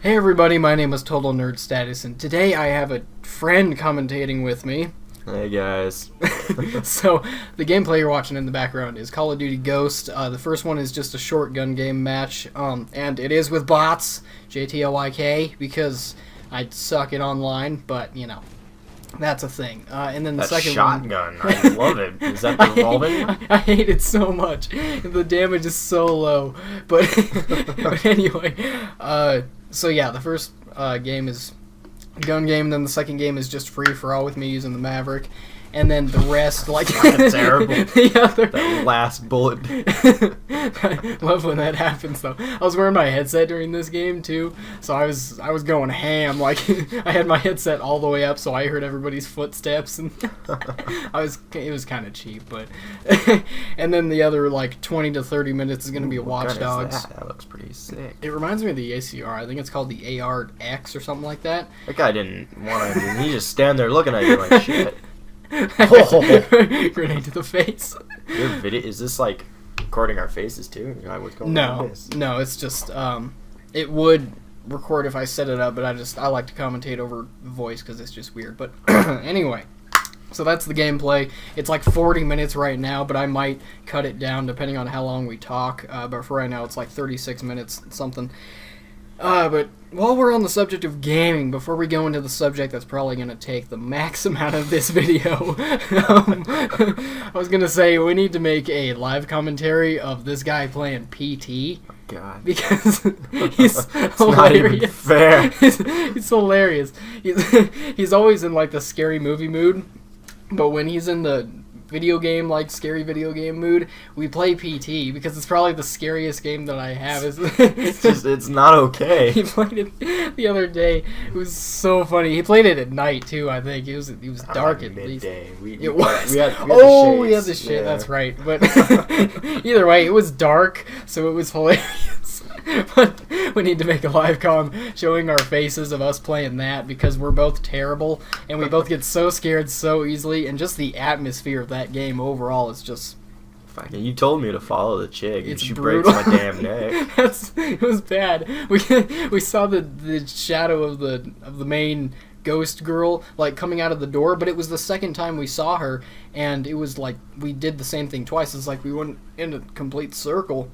Hey everybody, my name is TotalNerdStatus, and today I have a friend commentating with me. Hey guys. So, the gameplay you're watching in the background is Call of Duty Ghost. The first one is just a short gun game match, and it is with bots, JTLYK, because I suck at online, but, you know, that's a thing. And then the second shotgun, I love it. Is that the revolving one? I hate it so much. The damage is so low. But, but anyway, so yeah, the first game is gun game, then the second game is just free for all with me using the Maverick, and then the rest, like That's terrible. That last bullet. I love when that happens though. I was wearing my headset during this game too, so I was going ham. Like I had my headset all the way up, so I heard everybody's footsteps, and it was kind of cheap, but and then the other like 20 to 30 minutes is going to be Watch Dogs. That looks pretty sick. It reminds me of the ACR. I think it's called the AR-X or something like that. That guy didn't want to. He just stand there looking at you like shit. Grenade to the face. Your video is this like recording our faces too? What's going on with this? No, it's just it would record if I set it up, but I like to commentate over voice because it's just weird. But anyway, so that's the gameplay. It's like 40 minutes right now, but I might cut it down depending on how long we talk. But for right now, it's like 36 minutes something. But while we're on the subject of gaming, before we go into the subject that's probably going to take the max amount of this video, I was going to say we need to make a live commentary of this guy playing PT. Oh, God. Because he's hilarious. Not even fair. He's hilarious. He's always in like the scary movie mood, but when he's in the video game, like scary video game mood, we play PT because it's probably the scariest game that I have. It's not okay. He played it the other day. It was so funny. He played it at night too. I think it was dark at least. It was. We had the shade. Yeah. That's right. But either way, it was dark, so it was hilarious. But we need to make a live com showing our faces of us playing that because we're both terrible and we both get so scared so easily, and just the atmosphere of that game overall is just... You told me to follow the chick and she brutal. breaks my damn neck. It was bad. We saw the shadow of the main ghost girl like coming out of the door, but it was the second time we saw her, and it was like we did the same thing twice. It's like we went in a complete circle.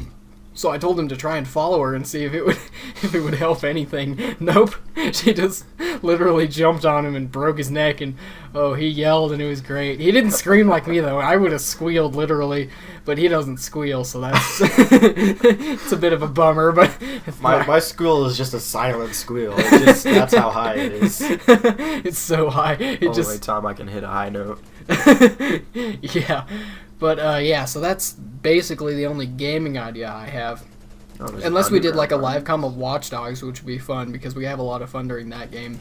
So I told him to try and follow her and see if it would help anything. Nope. She just literally jumped on him and broke his neck, and he yelled, and it was great. He didn't scream like me though. I would have squealed literally, but he doesn't squeal, so that's it's a bit of a bummer. But my squeal is just a silent squeal. That's how high it is. It's so high. Only time I can hit a high note. Yeah. But, so that's basically the only gaming idea I have. Unless we did, like, a live com of Watch Dogs, which would be fun, because we have a lot of fun during that game.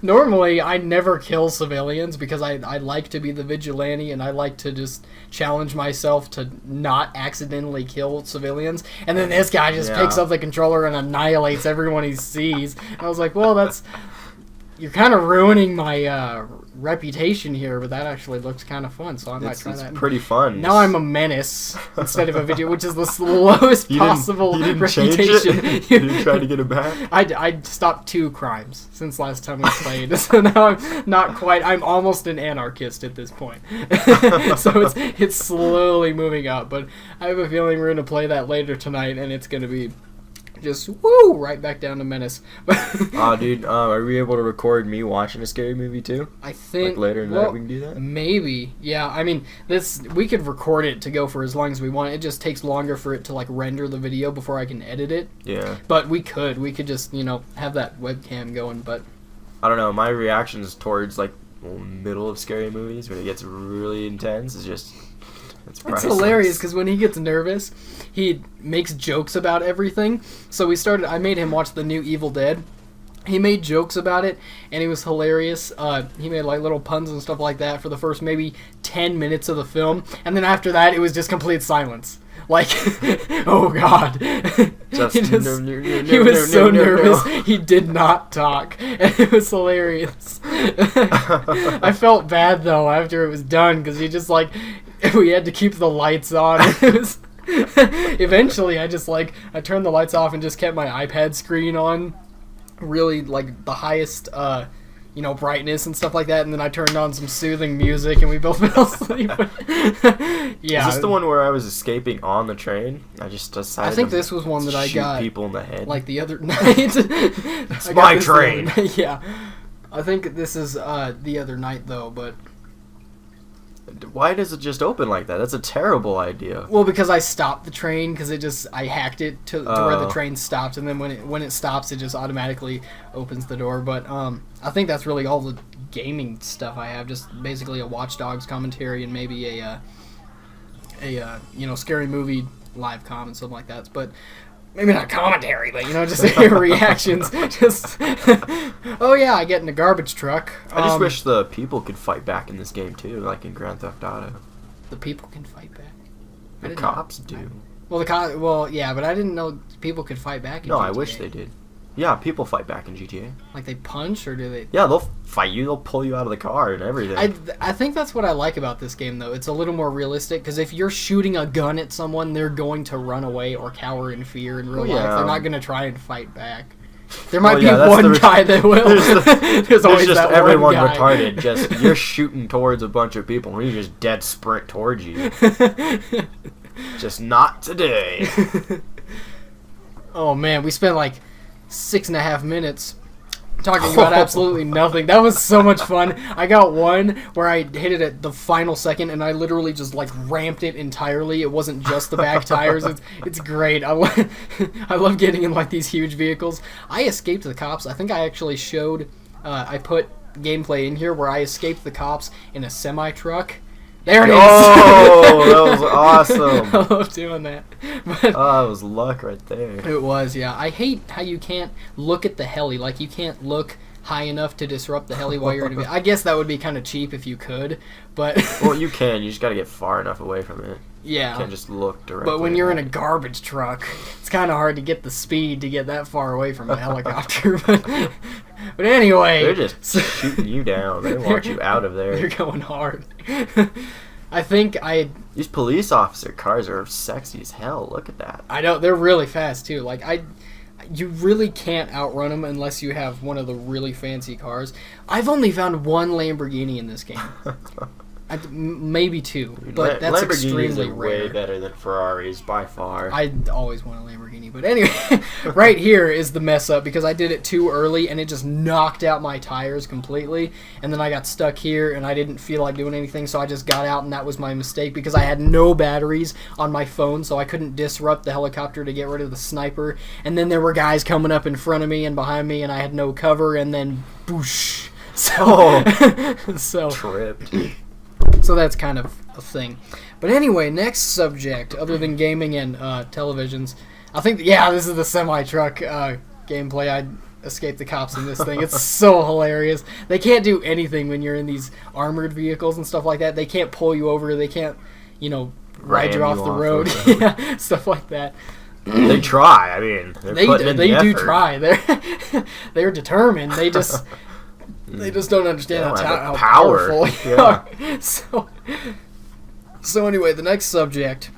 Normally, I never kill civilians, because I like to be the vigilante, and I like to just challenge myself to not accidentally kill civilians. And then this guy just picks up the controller and annihilates everyone he sees. And I was like, well, you're kind of ruining my reputation here, but that actually looks kind of fun, so I might try that. It's pretty fun. Now I'm a menace instead of a video, which is the lowest possible reputation. You didn't try to get it back? I stopped 2 crimes since last time we played, so now I'm not quite. I'm almost an anarchist at this point. So it's slowly moving up, but I have a feeling we're going to play that later tonight, and it's going to be just right back down to menace. Dude, are we able to record me watching a scary movie too? I think like later in the night we can do that. Maybe, yeah. I mean, we could record it to go for as long as we want. It just takes longer for it to like render the video before I can edit it. Yeah. But we could just have that webcam going. But I don't know. My reactions towards like middle of scary movies when it gets really intense is just. It's hilarious because when he gets nervous, he makes jokes about everything. So I made him watch the new Evil Dead. He made jokes about it, and it was hilarious. He made like little puns and stuff like that for the first maybe 10 minutes of the film, and then after that, it was just complete silence. Like, oh God. He was so nervous, he did not talk. And it was hilarious. I felt bad, though, after it was done, because he just, like, we had to keep the lights on. It was Eventually, I turned the lights off and just kept my iPad screen on, really like the highest, brightness and stuff like that. And then I turned on some soothing music, and we both fell asleep. Yeah. Is this the one where I was escaping on the train? I just decided. I think this was one that I got people in the head. like the other night. It's my train. Yeah. I think this is the other night though, but. Why does it just open like that? That's a terrible idea. Well, because I stopped the train because I hacked it to where the train stops, and then when it stops, it just automatically opens the door. But I think that's really all the gaming stuff I have. Just basically a Watch Dogs commentary and maybe a scary movie live com and something like that. But maybe not commentary, but just reactions. Just oh yeah, I get in a garbage truck. I just wish the people could fight back in this game too, like in Grand Theft Auto. The people can fight back. The cops do. Well, yeah, but I didn't know people could fight back in GTA. I wish they did. Yeah, people fight back in GTA. Like they punch, or do they? Yeah, they'll fight you. They'll pull you out of the car and everything. I think that's what I like about this game, though. It's a little more realistic, because if you're shooting a gun at someone, they're going to run away or cower in fear in real life. They're not going to try and fight back. There might be one guy that will. There's always just that everyone one guy. retarded. Just you're shooting towards a bunch of people, and you just dead sprint towards you. Just not today. Oh man, we spent like 6.5 minutes talking about absolutely nothing. That was so much fun. I got one where I hit it at the final second, and I literally just like ramped it entirely. It wasn't just the back tires. It's great. I love getting in like these huge vehicles. I escaped the cops. I think I actually showed. I put gameplay in here where I escaped the cops in a semi truck. There it is. Oh, that was awesome. I love doing that. But that was luck right there. it was, yeah. I hate how you can't look at the heli. Like, you can't look high enough to disrupt the heli while you're in a... I guess that would be kind of cheap if you could, but... Well, you can. You just got to get far enough away from it. Yeah. You can't just look directly. But when you're in a garbage truck, it's kind of hard to get the speed to get that far away from a helicopter. But anyway... They're just shooting you down. They want you out of there. They're going hard. I think These police officer cars are sexy as hell. Look at that. I know, they're really fast, too. Like, you really can't outrun them unless you have one of the really fancy cars. I've only found one Lamborghini in this game. Maybe two, but that's extremely rare. Way better than Ferraris by far. I always want a Lamborghini, but anyway, right here is the mess up because I did it too early and it just knocked out my tires completely, and then I got stuck here and I didn't feel like doing anything, so I just got out, and that was my mistake because I had no batteries on my phone, so I couldn't disrupt the helicopter to get rid of the sniper, and then there were guys coming up in front of me and behind me, and I had no cover, and then boosh. So tripped. So that's kind of a thing. But anyway, next subject, other than gaming and televisions, I think, this is the semi-truck gameplay. I escaped the cops in this thing. It's so hilarious. They can't do anything when you're in these armored vehicles and stuff like that. They can't pull you over. They can't, ride you off the road. Yeah, stuff like that. They try. I mean, they do try. They're determined. They just... They just don't understand how powerful they are. So anyway, the next subject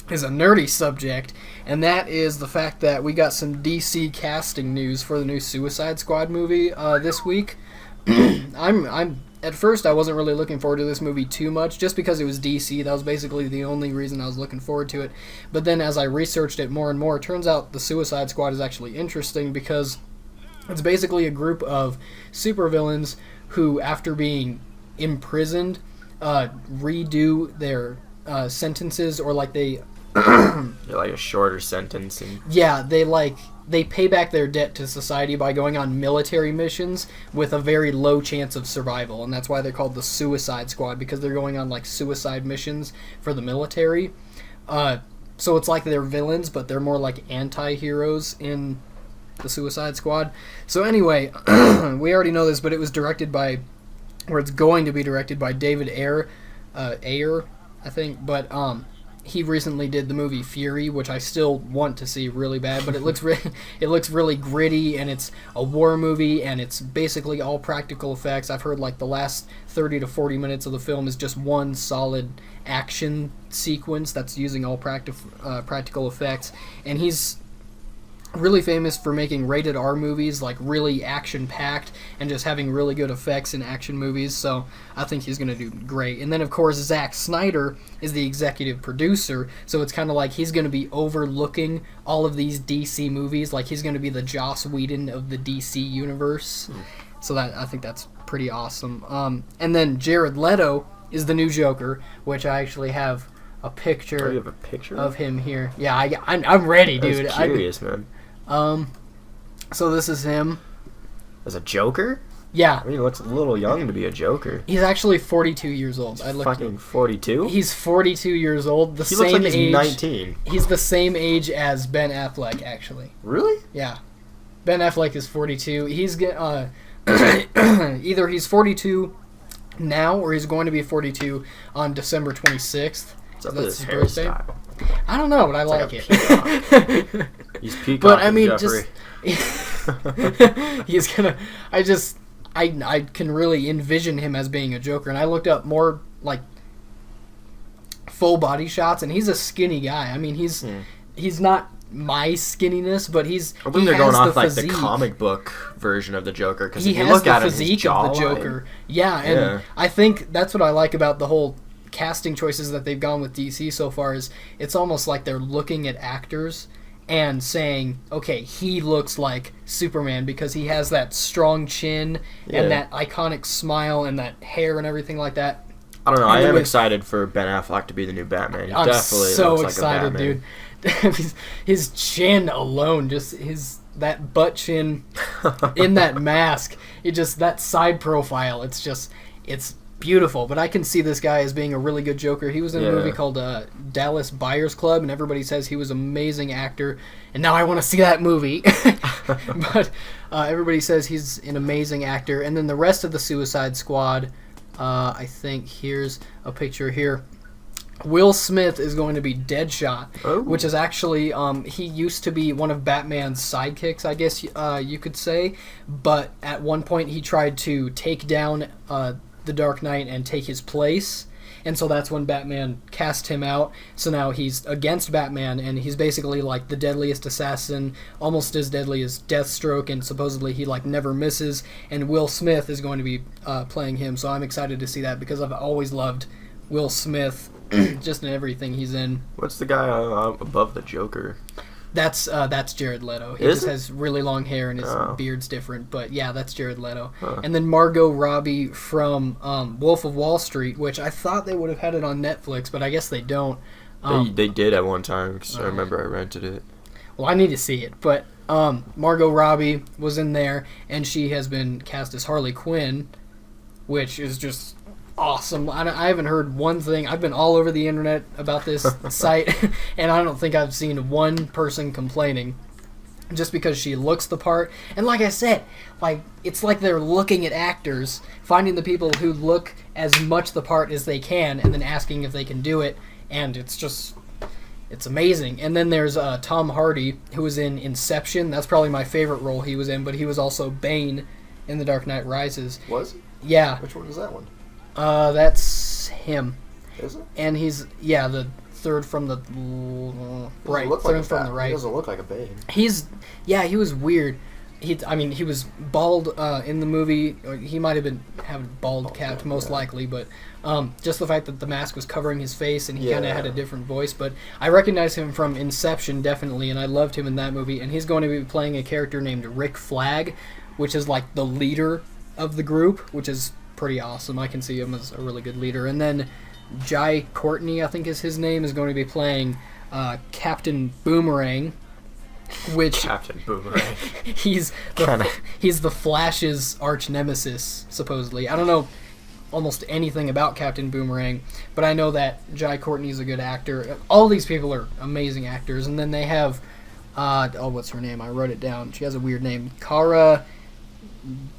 is a nerdy subject, and that is the fact that we got some DC casting news for the new Suicide Squad movie this week. At first I wasn't really looking forward to this movie too much, just because it was DC. That was basically the only reason I was looking forward to it. But then as I researched it more and more, it turns out the Suicide Squad is actually interesting because it's basically a group of supervillains who, after being imprisoned, redo their sentences, or like they... like a shorter sentence. Yeah, they pay back their debt to society by going on military missions with a very low chance of survival, and that's why they're called the Suicide Squad, because they're going on like suicide missions for the military. So it's like they're villains, but they're more like anti-heroes in the Suicide Squad. So anyway, we already know this, but it was directed by, or it's going to be directed by David Ayer, I think. But he recently did the movie Fury, which I still want to see really bad, but it looks it looks really gritty, and it's a war movie, and it's basically all practical effects. I've heard like the last 30 to 40 minutes of the film is just one solid action sequence that's using all practical effects, and he's really famous for making rated R movies, like really action-packed and just having really good effects in action movies, so I think he's going to do great. And then, of course, Zack Snyder is the executive producer, so it's kind of like he's going to be overlooking all of these DC movies, like he's going to be the Joss Whedon of the DC universe. So that I think that's pretty awesome. And then Jared Leto is the new Joker, which I actually have a picture, Oh, you have a picture of him here. Yeah, I'm ready, dude. I was curious, man. So this is him. As a Joker? Yeah. I mean, he looks a little young to be a Joker. He's actually 42 years old. He's fucking 42? He's 42 years old. He looks like he's 19. He's the same age as Ben Affleck, actually. Really? Yeah. Ben Affleck is 42. He's either he's 42 now or he's going to be 42 on December 26th. What's up That's with his birthday. hairstyle? I don't know, but I like like it. He's peacocking, But I mean, Jeffrey. he's gonna. I can really envision him as being a Joker, and I looked up more like full body shots, and he's a skinny guy. I mean, he's not my skinniness, but I think they're going off like the comic book version of the Joker, because if you look at him, his physique of the Joker. Yeah, and I think that's what I like about the whole casting choices that they've gone with DC so far. Is it's almost like they're looking at actors and saying, okay, he looks like Superman because he has that strong chin and that iconic smile and that hair and everything like that. I don't know. I am excited for Ben Affleck to be the new Batman. He I'm definitely so looks excited, like a Batman. dude. His chin alone, just that butt chin in that mask, that side profile, it's beautiful. But I can see this guy as being a really good Joker. He was in a movie called Dallas Buyers Club, and everybody says he was an amazing actor, and now I want to see that movie. But everybody says he's an amazing actor. And then the rest of the Suicide Squad, I think here's a picture here. Will Smith is going to be Deadshot, which is actually, he used to be one of Batman's sidekicks, I guess you could say, but at one point he tried to take down the Dark Knight and take his place, and so that's when Batman cast him out. So now he's against Batman, and he's basically like the deadliest assassin, almost as deadly as Deathstroke, and supposedly he like never misses, and Will Smith is going to be playing him, so I'm excited to see that because I've always loved Will Smith just in everything he's in. What's the guy above the Joker? That's Jared Leto. He just has really long hair and his beard's different. But yeah, that's Jared Leto. And then Margot Robbie from Wolf of Wall Street, which I thought they would have had it on Netflix, but I guess they don't. They did at one time, because I remember I rented it. Well, I need to see it. But Margot Robbie was in there, and she has been cast as Harley Quinn, which is just awesome. I haven't heard one thing. I've been all over the internet about this site, and I don't think I've seen one person complaining, just because she looks the part. And like I said, like it's like they're looking at actors, finding the people who look as much the part as they can, and then asking if they can do it. And it's amazing. And then there's Tom Hardy, who was in Inception. That's probably my favorite role he was in, but he was also Bane in The Dark Knight Rises. Was he? Yeah. Which one is that one? That's him. Is it? And he's the third from the right. Third from the right. He doesn't look like a Bane. He was weird. He was bald in the movie. Or he might have been having bald capped, most likely, but just the fact that the mask was covering his face and he kind of had a different voice. But I recognize him from Inception, definitely, and I loved him in that movie. And he's going to be playing a character named Rick Flag, which is like the leader of the group, which is pretty awesome. I can see him as a really good leader. And then Jai Courtney, I think is his name, is going to be playing Captain Boomerang, which Captain Boomerang. he's the Flash's arch nemesis, supposedly. I don't know almost anything about Captain Boomerang, but I know that Jai Courtney's a good actor. All these people are amazing actors. And then they have what's her name? I wrote it down. She has a weird name. Cara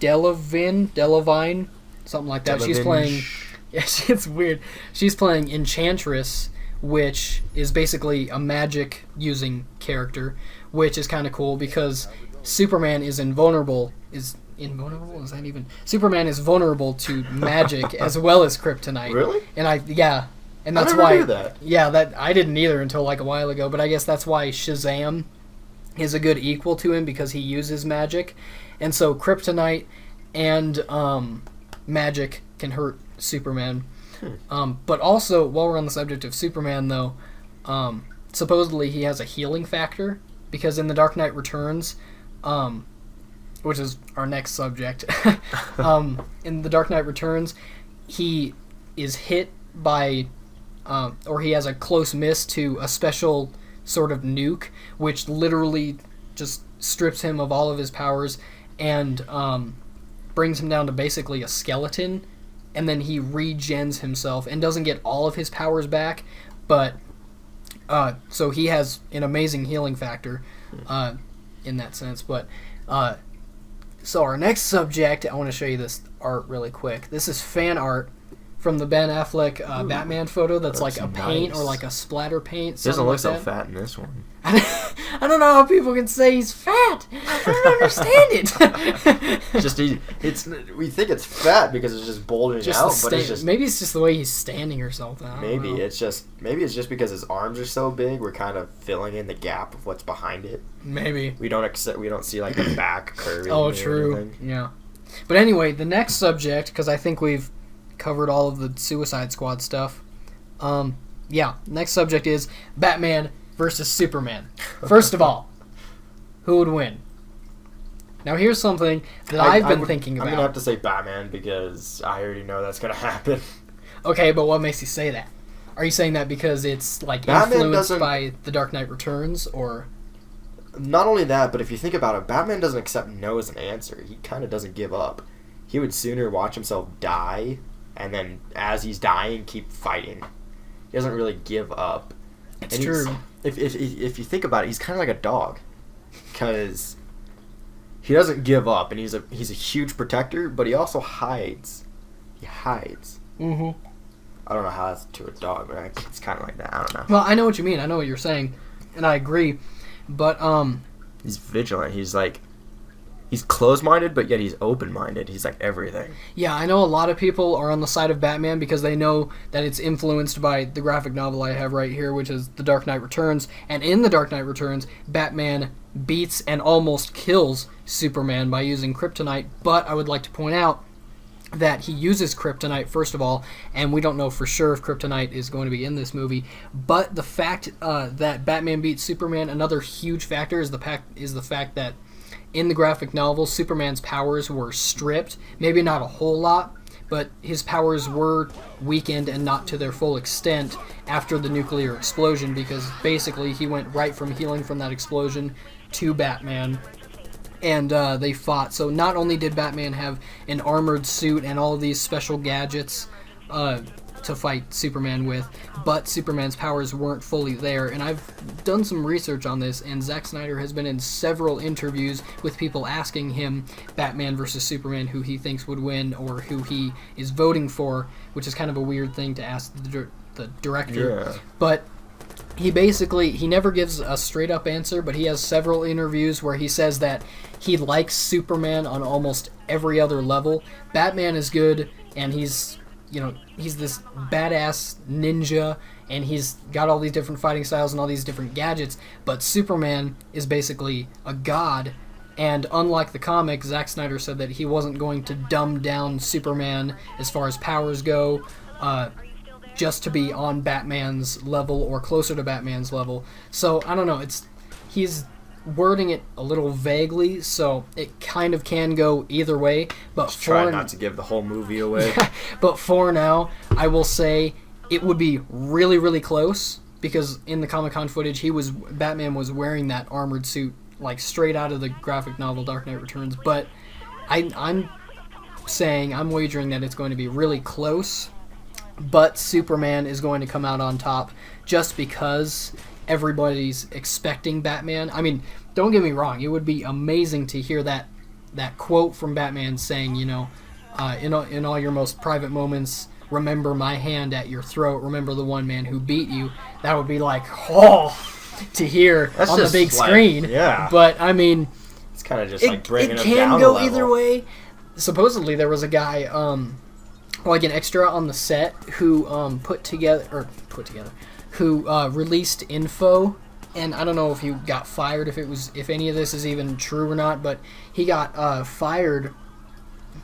Delevingne, something like that. She's playing... Yeah, it's weird. She's playing Enchantress, which is basically a magic using character, which is kind of cool because Superman is invulnerable. Is invulnerable? Is that even? Superman is vulnerable to magic as well as kryptonite. Really? And and that's I never why. knew that. Yeah, that I didn't either until like a while ago. But I guess that's why Shazam is a good equal to him because he uses magic, and so kryptonite and magic can hurt Superman. But also, while we're on the subject of Superman, though, supposedly he has a healing factor because in The Dark Knight Returns, which is our next subject, in The Dark Knight Returns, he is hit by, or he has a close miss to a special sort of nuke, which literally just strips him of all of his powers and brings him down to basically a skeleton, and then he regens himself and doesn't get all of his powers back, but so he has an amazing healing factor in that sense. But so our next subject, I want to show you this art really quick. This is fan art from the Ben Affleck Batman photo that's like a paint or like a splatter paint. He doesn't look like so that. fat in this one. I don't know how people can say he's fat. I don't understand it. Just we think it's fat because it's just bulging Just out, the but it's just maybe it's just the way he's standing or something. I don't maybe know. it's just because his arms are so big. We're kind of filling in the gap of what's behind it. Maybe. We don't see like the back curving. Oh, or true. anything. Yeah. But anyway, the next subject, because I think we've covered all of the Suicide Squad stuff. Next subject is Batman versus Superman. First of all, who would win? Now here's something that I've been thinking about. I'm gonna have to say Batman because I already know that's gonna happen. Okay, but what makes you say that? Are you saying that because it's like Batman influenced by The Dark Knight Returns, or? Not only that, but if you think about it, Batman doesn't accept no as an answer. He kind of doesn't give up. He would sooner watch himself die, and then as he's dying, keep fighting. He doesn't really give up. It's true. If you think about it, he's kind of like a dog, because he doesn't give up, and he's a huge protector, but he also hides. He hides. Mm-hmm. I don't know how that's to a dog, but it's kind of like that. I don't know. Well, I know what you mean. I know what you're saying, and I agree. But he's vigilant. He's closed-minded, but yet he's open-minded. He's like everything. yeah, I know a lot of people are on the side of Batman because they know that it's influenced by the graphic novel I have right here, which is The Dark Knight Returns. And in The Dark Knight Returns, Batman beats and almost kills Superman by using kryptonite. But I would like to point out that he uses kryptonite, first of all, and we don't know for sure if kryptonite is going to be in this movie. But the fact that Batman beats Superman, another huge factor is the fact that in the graphic novel, Superman's powers were stripped. Maybe not a whole lot, but his powers were weakened and not to their full extent after the nuclear explosion, because basically he went right from healing from that explosion to Batman, and they fought. So not only did Batman have an armored suit and all of these special gadgets to fight Superman with, but Superman's powers weren't fully there. And I've done some research on this, and Zack Snyder has been in several interviews with people asking him Batman versus Superman, who he thinks would win or who he is voting for, which is kind of a weird thing to ask the director. Yeah. But he never gives a straight up answer, but he has several interviews where he says that he likes Superman on almost every other level. Batman is good, and he's this badass ninja, and he's got all these different fighting styles and all these different gadgets, but Superman is basically a god. And unlike the comic, Zack Snyder said that he wasn't going to dumb down Superman as far as powers go, just to be on Batman's level or closer to Batman's level. So I don't know, he's wording it a little vaguely, so it kind of can go either way. But Just try not to give the whole movie away. But for now, I will say it would be really, really close, because in the Comic-Con footage, Batman was wearing that armored suit like straight out of the graphic novel Dark Knight Returns. But I'm wagering that it's going to be really close, but Superman is going to come out on top just because everybody's expecting Batman. I mean, don't get me wrong, it would be amazing to hear that quote from Batman saying, in all your most private moments, remember my hand at your throat, remember the one man who beat you, that would be like, oh, to hear That's on the just big like, screen. yeah. But, I mean, It's kind of just like bringing it him down can a go level. either way. Supposedly, there was a guy, like an extra on the set who released info, and I don't know if he got fired, if any of this is even true or not, but he got fired.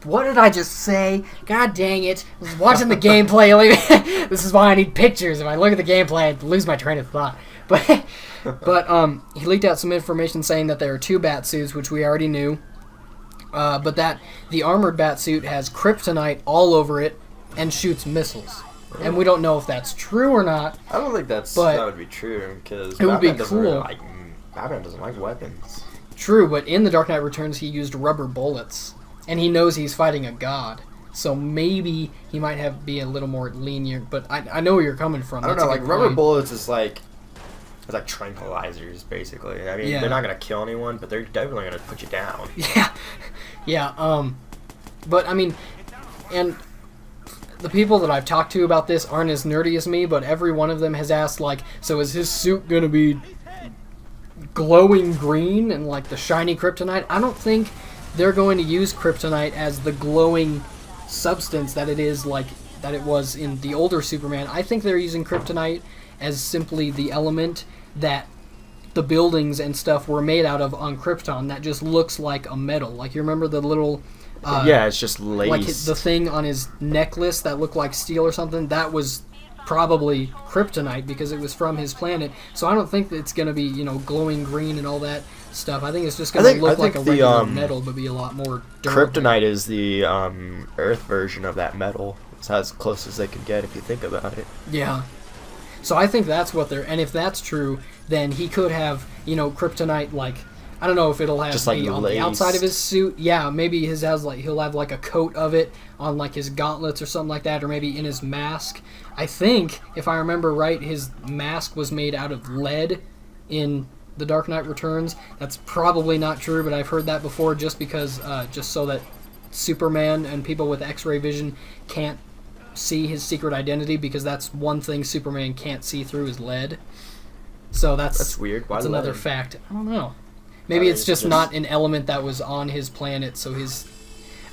What did I just say? God dang it. I was watching the gameplay. This is why I need pictures. If I look at the gameplay, I lose my train of thought. But he leaked out some information saying that there are 2 batsuits, which we already knew. But that the armored batsuit has kryptonite all over it and shoots missiles. And we don't know if that's true or not. I don't think that would be true, because it would be Batman doesn't like weapons. True, but in The Dark Knight Returns, he used rubber bullets, and he knows he's fighting a god. So maybe he might be a little more lenient. But I know where you're coming from. I don't know. Like rubber bullets is like tranquilizers, basically. I mean, they're not gonna kill anyone, but they're definitely gonna put you down. Yeah. But I mean, and the people that I've talked to about this aren't as nerdy as me, but every one of them has asked, like, so is his suit gonna be glowing green and like the shiny kryptonite? I don't think they're going to use kryptonite as the glowing substance that it is, like that it was in the older Superman. I think they're using kryptonite as simply the element that the buildings and stuff were made out of on Krypton that just looks like a metal. Like, you remember the little it's just lace. Like the thing on his necklace that looked like steel or something, that was probably kryptonite because it was from his planet. So I don't think that it's going to be, glowing green and all that stuff. I think it's just going to look like a regular metal, but be a lot more durable. Kryptonite is the Earth version of that metal. It's as close as they can get if you think about it. Yeah. So I think that's what and if that's true, then he could have, kryptonite, like, I don't know if it'll have just like be on the outside of his suit. Yeah, maybe he'll have like a coat of it on like his gauntlets or something like that, or maybe in his mask. I think, if I remember right, his mask was made out of lead in The Dark Knight Returns. That's probably not true, but I've heard that before just so that Superman and people with X-ray vision can't see his secret identity, because that's one thing Superman can't see through is lead. So that's weird. Why that's another lead? Fact. I don't know. Maybe it's just not an element that was on his planet, so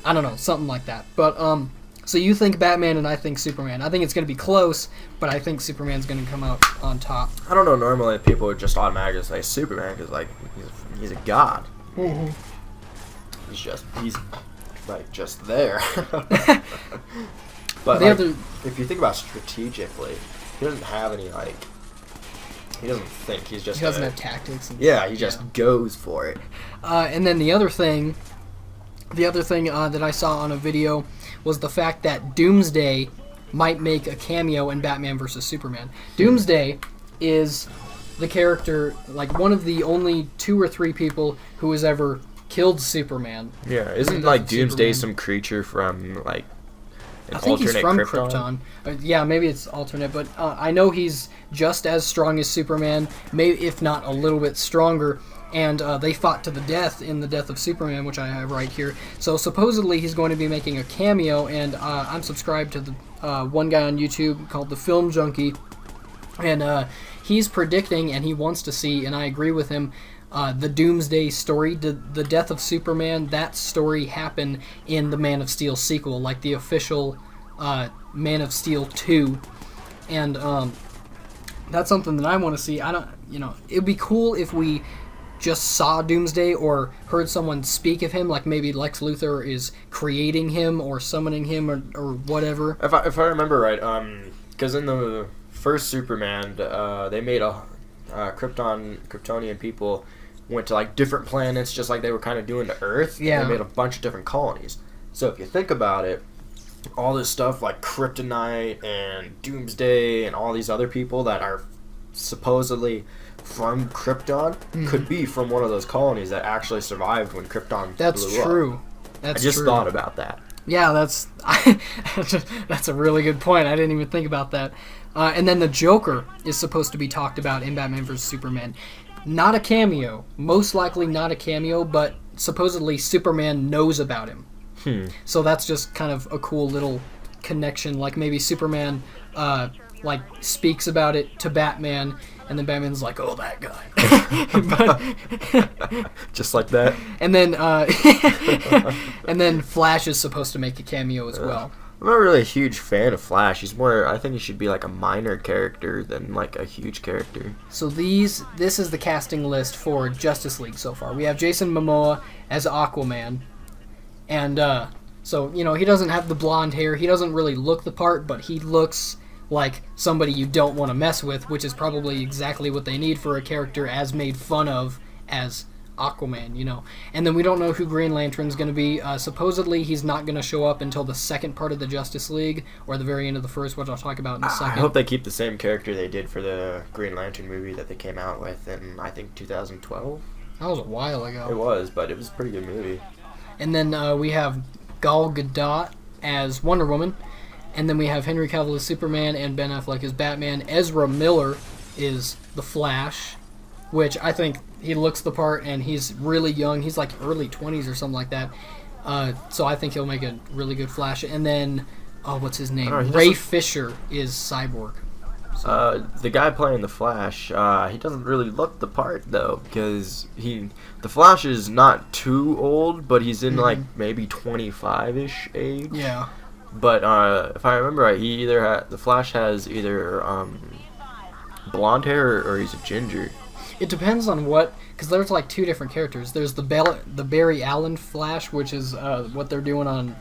I don't know, something like that. But so you think Batman and I think Superman. I think it's going to be close, but I think Superman's going to come out on top. I don't know. Normally, people would just automatically say Superman because, like, he's a god. Mm-hmm. He's like just there. But if you think about strategically, he doesn't have any he doesn't think. He doesn't have tactics. He just goes for it. And then the other thing that I saw on a video was the fact that Doomsday might make a cameo in Batman vs. Superman. Doomsday is the character, like one of the only 2 or 3 people who has ever killed Superman. Yeah, isn't like Doomsday some creature from like an I think he's from Krypton? Yeah, maybe it's alternate, but I know he's just as strong as Superman, maybe if not a little bit stronger. And they fought to the death in The Death of Superman, which I have right here. So supposedly he's going to be making a cameo, and I'm subscribed to the one guy on YouTube called The Film Junkie, and he's predicting, and he wants to see, and I agree with him, the Doomsday story, the Death of Superman, that story happened in the Man of Steel sequel, like the official Man of Steel 2, and that's something that I want to see. It'd be cool if we just saw Doomsday or heard someone speak of him, like maybe Lex Luthor is creating him or summoning him or whatever. If I remember right, because in the first Superman, they made a Kryptonian people went to like different planets, just like they were kind of doing to Earth. Yeah. And they made a bunch of different colonies. So if you think about it, all this stuff like Kryptonite and Doomsday and all these other people that are supposedly from Krypton could be from one of those colonies that actually survived when Krypton blew up. That's true. I just thought about that. Yeah, that's a really good point. I didn't even think about that. And then the Joker is supposed to be talked about in Batman vs. Superman. Not a cameo. Most likely not a cameo, but supposedly Superman knows about him. So that's just kind of a cool little connection. Like maybe Superman like speaks about it to Batman, and then Batman's like, "Oh, that guy," Just like that. and then and then Flash is supposed to make a cameo as well. I'm not really a huge fan of Flash. I think he should be like a minor character than like a huge character. So this is the casting list for Justice League so far. We have Jason Momoa as Aquaman, and so he doesn't have the blonde hair. He doesn't really look the part, but he looks like somebody you don't want to mess with, which is probably exactly what they need for a character as made fun of as Aquaman, And then we don't know who Green Lantern's going to be. Supposedly he's not going to show up until the second part of the Justice League, or the very end of the first, which I'll talk about in a second. I hope they keep the same character they did for the Green Lantern movie that they came out with in, I think, 2012. That was a while ago. It was, but it was a pretty good movie. And then we have Gal Gadot as Wonder Woman. And then we have Henry Cavill as Superman and Ben Affleck as Batman. Ezra Miller is the Flash, which I think he looks the part, and he's really young. He's like early 20s or something like that. So I think he'll make a really good Flash. And then, what's his name? Ray Fisher is Cyborg. So. The guy playing the Flash, he doesn't really look the part though, because the Flash is not too old, but he's in like maybe 25-ish age. Yeah. But if I remember right, the Flash has either blonde hair or he's a ginger. It depends on because there's like two different characters. There's the Barry Allen Flash, which is what they're doing on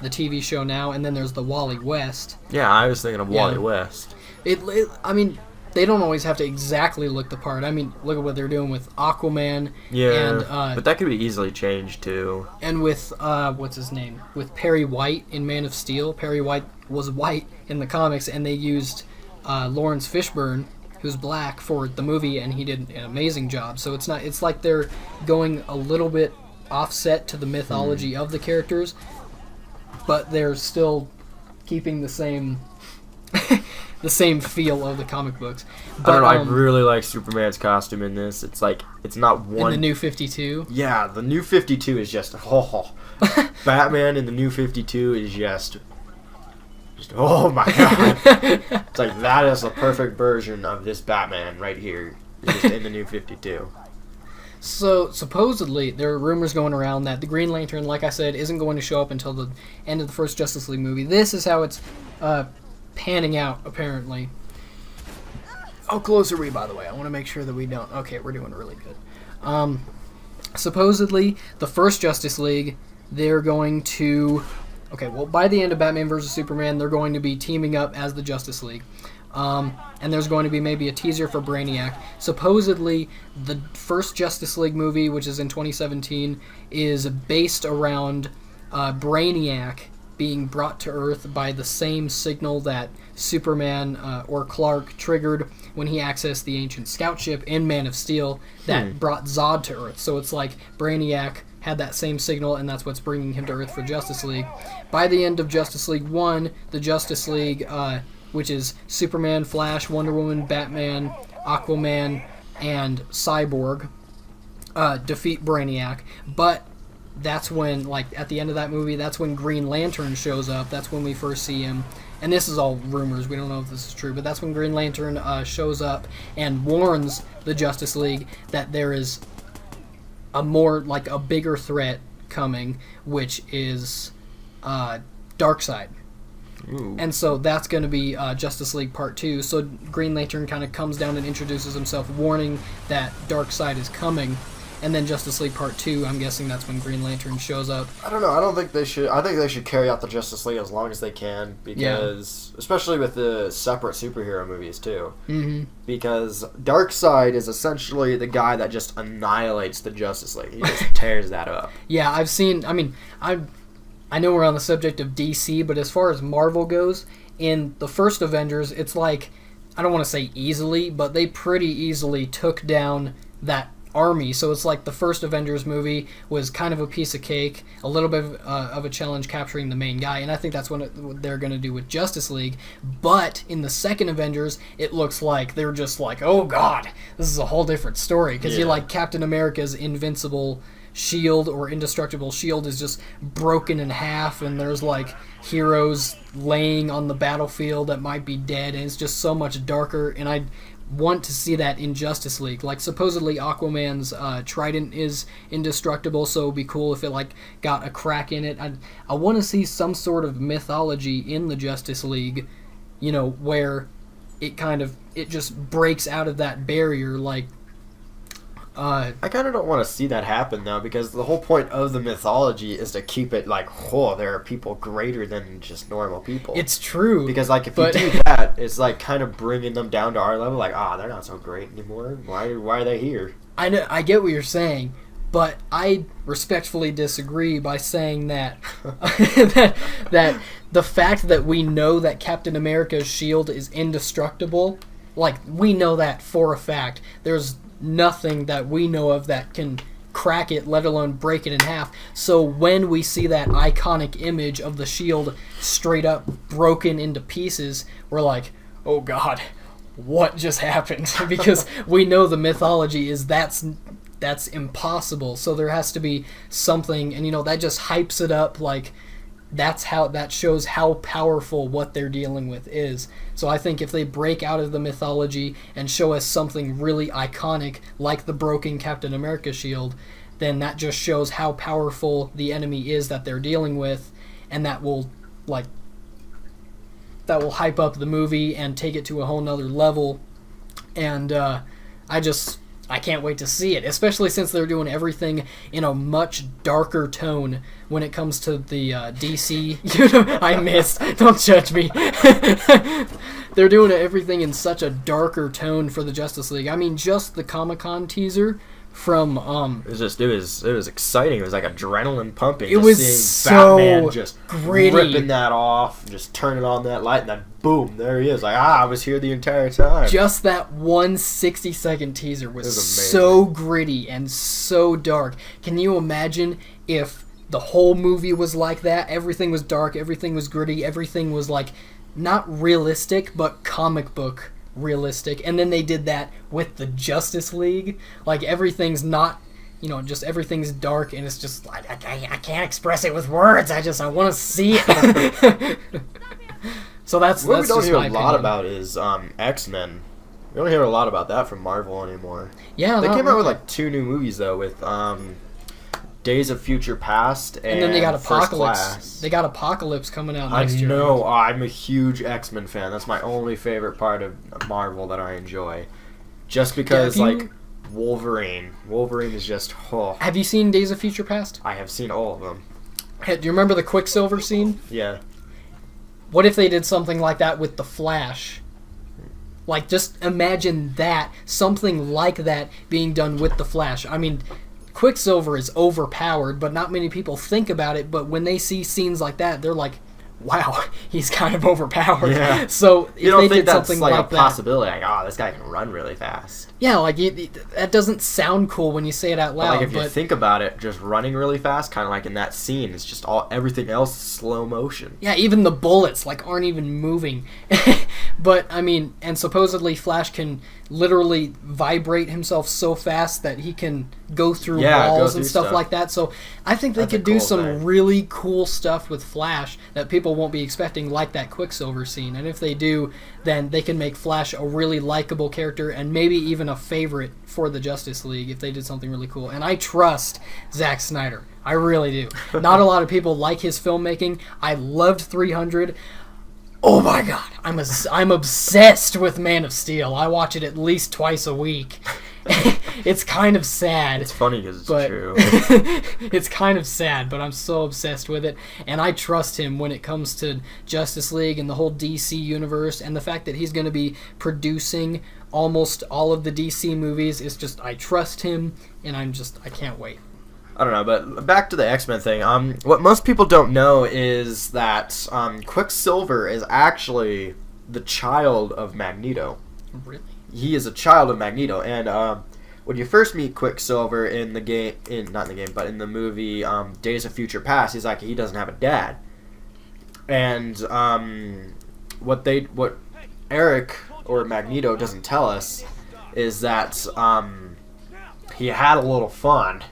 the TV show now, and then there's the Wally West. Yeah, I was thinking of Wally West. I mean, they don't always have to exactly look the part. I mean, look at what they're doing with Aquaman. Yeah, and, but that could be easily changed too. And with what's his name? With Perry White in Man of Steel. Perry White was white in the comics, and they used Lawrence Fishburne, who's black, for the movie, and he did an amazing job. So it's like they're going a little bit offset to the mythology of the characters, but they're still keeping the same the same feel of the comic books. But, I don't know, I really like Superman's costume in this. It's like, it's not one... In the New 52? Yeah, the New 52 is just... Batman in the New 52 is just... Oh my god. It's like, that is the perfect version of this Batman right here. Just in the New 52. So, supposedly, there are rumors going around that the Green Lantern, like I said, isn't going to show up until the end of the first Justice League movie. This is how it's panning out, apparently. How close are we, by the way? I want to make sure that we don't... Okay, we're doing really good. Supposedly, the first Justice League, they're going to... Okay, well, by the end of Batman vs. Superman, they're going to be teaming up as the Justice League. And there's going to be maybe a teaser for Brainiac. Supposedly, the first Justice League movie, which is in 2017, is based around Brainiac being brought to Earth by the same signal that Superman or Clark triggered when he accessed the ancient scout ship in Man of Steel that brought Zod to Earth. So it's like Brainiac had that same signal, and that's what's bringing him to Earth for Justice League. By the end of Justice League 1, the Justice League, which is Superman, Flash, Wonder Woman, Batman, Aquaman, and Cyborg, defeat Brainiac. But that's when, like, at the end of that movie, that's when Green Lantern shows up. That's when we first see him. And this is all rumors. We don't know if this is true. But that's when Green Lantern shows up and warns the Justice League that there is a bigger threat coming, which is Darkseid. Ooh. And so that's going to be Justice League Part 2. So Green Lantern kind of comes down and introduces himself, warning that Darkseid is coming. And then Justice League Part 2, I'm guessing that's when Green Lantern shows up. I don't know. I don't think they should. I think they should carry out the Justice League as long as they can, because especially with the separate superhero movies too. Mm-hmm. Because Darkseid is essentially the guy that just annihilates the Justice League. He just tears that up. Yeah, I've seen. I mean, I know we're on the subject of DC, but as far as Marvel goes, in the first Avengers, it's like, I don't want to say easily, but they pretty easily took down that army. So it's like the first Avengers movie was kind of a piece of cake, a little bit of a challenge capturing the main guy, and I think that's what they're going to do with Justice League. But in the second Avengers, it looks like they're just like, oh god, this is a whole different story, because you like Captain America's invincible shield or indestructible shield is just broken in half, and there's like heroes laying on the battlefield that might be dead, and it's just so much darker. And I want to see that in Justice League. Like, supposedly Aquaman's trident is indestructible, so it would be cool if it like got a crack in it. I want to see some sort of mythology in the Justice League, you know, where it just breaks out of that barrier. Like, I kind of don't want to see that happen, though, because the whole point of the mythology is to keep it like, oh, there are people greater than just normal people. It's true. Because, like, if you do that, it's like kind of bringing them down to our level. Like, they're not so great anymore. Why are they here? I know, I get what you're saying, but I respectfully disagree by saying that that the fact that we know that Captain America's shield is indestructible, like, we know that for a fact. There's nothing that we know of that can crack it, let alone break it in half. So when we see that iconic image of the shield straight up broken into pieces, we're like, oh god, what just happened? Because we know the mythology is that's impossible. So there has to be something, and you know, that just hypes it up. Like, that shows how powerful what they're dealing with is. So I think if they break out of the mythology and show us something really iconic, like the broken Captain America shield, then that just shows how powerful the enemy is that they're dealing with, and that will hype up the movie and take it to a whole nother level. And I can't wait to see it, especially since they're doing everything in a much darker tone when it comes to the DC. I missed. Don't judge me. They're doing everything in such a darker tone for the Justice League. I mean, just the Comic-Con teaser from it was exciting. It was like adrenaline pumping. It was seeing so Batman just gritty, ripping that off, just turning on that light, and then boom, there he is. Like, I was here the entire time. Just that 1 60-second teaser was so gritty and so dark. Can you imagine if the whole movie was like that? Everything was dark, everything was gritty, everything was like not realistic, but comic book realistic. And then they did that with the Justice League. Like, everything's not, you know, just everything's dark, and it's just like, I can't express it with words. I want to see it. So that's what we don't just hear my a lot opinion. about is X-Men. We don't hear a lot about that from Marvel anymore. Yeah, they not came out really. with like 2 new movies though, with Days of Future Past and then they got First Apocalypse. Class. They got Apocalypse coming out next year. I know. I'm a huge X-Men fan. That's my only favorite part of Marvel that I enjoy. Just because, like, Wolverine. Wolverine is just... Oh. Have you seen Days of Future Past? I have seen all of them. Hey, do you remember the Quicksilver scene? Yeah. What if they did something like that with the Flash? Like, just imagine that. Something like that being done with the Flash. I mean, Quicksilver is overpowered, but not many people think about it. But when they see scenes like that, they're like, wow, he's kind of overpowered. Yeah. So if You don't they think did that's something like like a that, possibility? Like, this guy can run really fast. yeah, like that doesn't sound cool when you say it out loud. But, like, if you think about it, just running really fast, kind of like in that scene, it's just everything else is slow motion. yeah, even the bullets like aren't even moving. But I mean, and supposedly Flash can literally vibrate himself so fast that he can go through walls and stuff like that. So I think they could do some really cool stuff with Flash that people won't be expecting, like that Quicksilver scene. And if they do, then they can make Flash a really likable character and maybe even a favorite for the Justice League if they did something really cool. And I trust Zack Snyder. I really do. Not a lot of people like his filmmaking. I loved 300. Oh my god, I'm obsessed with Man of Steel. I watch it at least twice a week. It's kind of sad. It's funny because it's true. It's kind of sad, but I'm so obsessed with it. And I trust him when it comes to Justice League and the whole DC universe. And the fact that he's going to be producing almost all of the DC movies is just, I trust him, and I can't wait. I don't know, but back to the X-Men thing. What most people don't know is that Quicksilver is actually the child of Magneto. Really? He is a child of Magneto, and when you first meet Quicksilver in the game, not in the game, but in the movie Days of Future Past, he's like, he doesn't have a dad. And what Eric or Magneto doesn't tell us is that he had a little fun.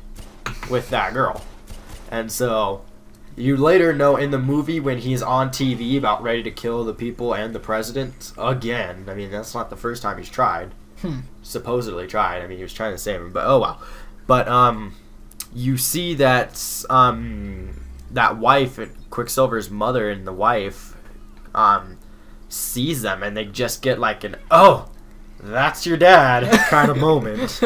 with that girl. And so you later know in the movie when he's on TV about ready to kill the people and the president again. I mean, that's not the first time he's tried. Supposedly tried. I mean, he was trying to save him, but oh wow. But you see that that wife, Quicksilver's mother, and the wife sees them, and they just get like an "oh, that's your dad" kind of moment.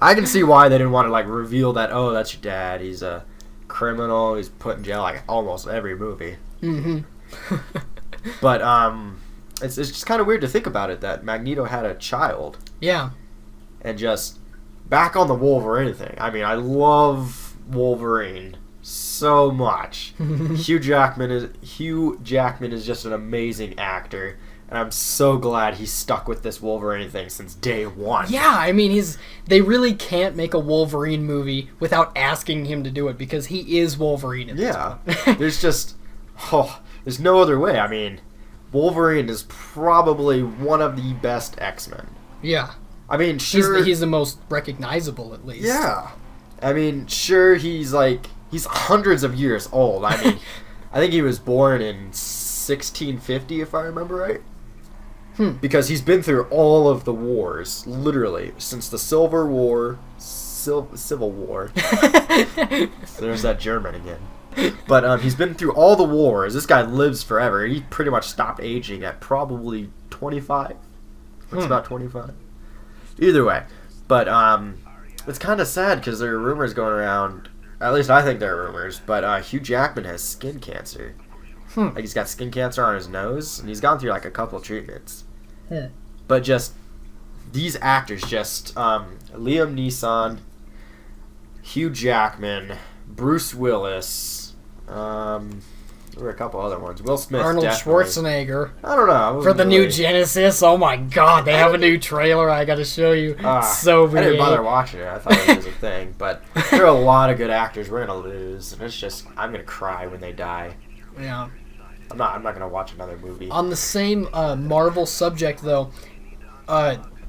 I can see why they didn't want to like reveal that. Oh, that's your dad. He's a criminal. He's put in jail like almost every movie. But it's just kind of weird to think about it that Magneto had a child. Yeah. And just back on the Wolverine thing. I mean, I love Wolverine so much. Hugh Jackman is just an amazing actor, and I'm so glad he stuck with this Wolverine thing since day one. Yeah, I mean, they really can't make a Wolverine movie without asking him to do it because he is Wolverine. There's there's no other way. I mean, Wolverine is probably one of the best X-Men. Yeah. I mean, sure, he's the most recognizable, at least. Yeah. I mean, sure, he's hundreds of years old. I mean, I think he was born in 1650, if I remember right. Because he's been through all of the wars, literally, since the Civil War. There's that German again. But he's been through all the wars. This guy lives forever. He pretty much stopped aging at probably 25. It's about 25. Either way. But it's kind of sad because there are rumors going around. At least I think there are rumors. But Hugh Jackman has skin cancer. Like he's got skin cancer on his nose. And he's gone through like a couple treatments. But just these actors, just Liam Neeson, Hugh Jackman, Bruce Willis, there were a couple other ones. Will Smith, Arnold definitely. Schwarzenegger. I don't know. For the new Genesis, oh my god, they have a new trailer I gotta show you. So weird. I didn't bother watching it. I thought it was a thing. But there are a lot of good actors. We're going to lose. And it's just, I'm going to cry when they die. Yeah. I'm not going to watch another movie. On the same Marvel subject, though,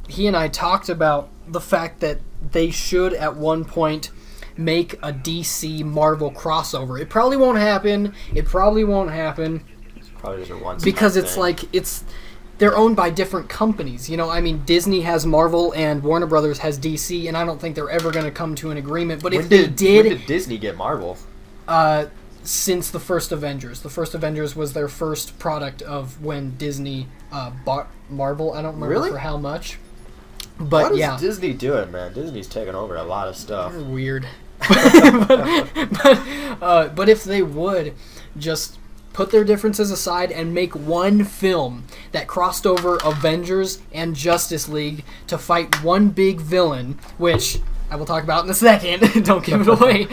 he and I talked about the fact that they should, at one point, make a DC Marvel crossover. It probably won't happen. Probably just a once because it's thing. like they're owned by different companies. You know, I mean, Disney has Marvel and Warner Brothers has DC, and I don't think they're ever going to come to an agreement. But if they did, when did Disney get Marvel? Since the first Avengers. The first Avengers was their first product of when Disney bought Marvel. I don't remember for how much. But what is Disney doing, man? Disney's taking over a lot of stuff. They're weird. but if they would just put their differences aside and make one film that crossed over Avengers and Justice League to fight one big villain, which I will talk about in a second, don't give it away,